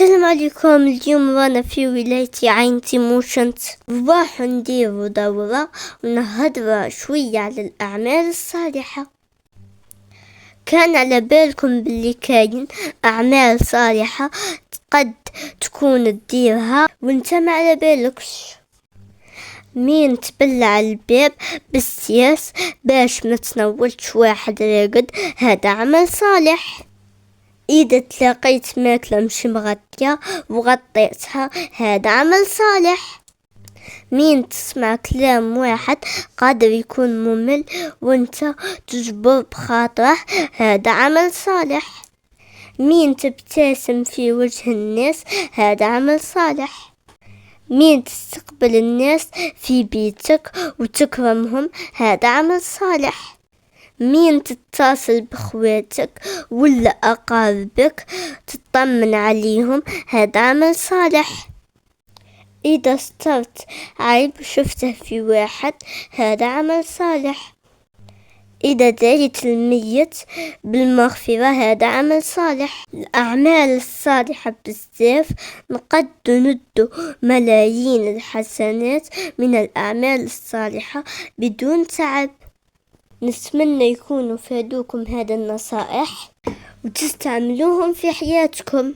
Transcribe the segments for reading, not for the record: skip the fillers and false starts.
السلام عليكم. اليوم رانا في ولايتي عين تيموشنت، راح نديرو دورة ونهضر شوية على الأعمال الصالحة. كان على بالكم باللي كاين أعمال صالحة قد تكون تديرها وانت ما على بالكش؟ مين تبلع الباب بالسياس باش ما تنولش واحد راقد، هذا عمل صالح. إذا تلاقيت ماكلة مش مغطية وغطيتها، هذا عمل صالح. مين تسمع كلام واحد قادر يكون ممل وانت تجبر بخاطره، هذا عمل صالح. مين تبتسم في وجه الناس، هذا عمل صالح. مين تستقبل الناس في بيتك وتكرمهم، هذا عمل صالح. مين تتصل بخواتك ولا أقاربك تطمن عليهم، هذا عمل صالح. إذا استرت عيب شفته في واحد، هذا عمل صالح. إذا دعيت الميت بالمغفرة، هذا عمل صالح. الأعمال الصالحة بزاف، نقد ندو ملايين الحسنات من الأعمال الصالحة بدون تعب. نتمنى يكونوا فادوكم هذا النصائح وتستعملوهم في حياتكم.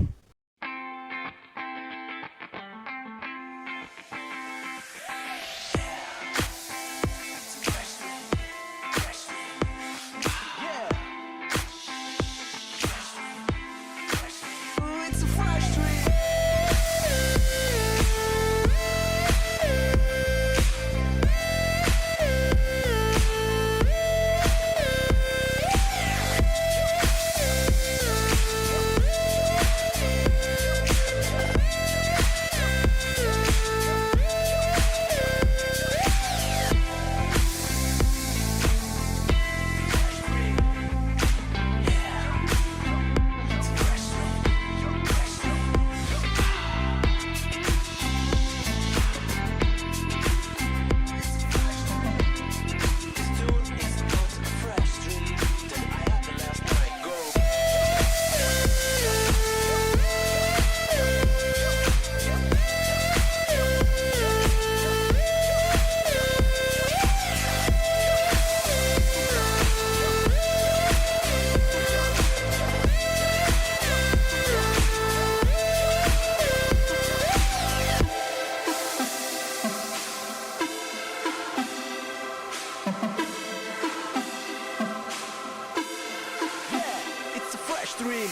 Dream.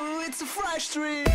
Ooh, it's a fresh dream.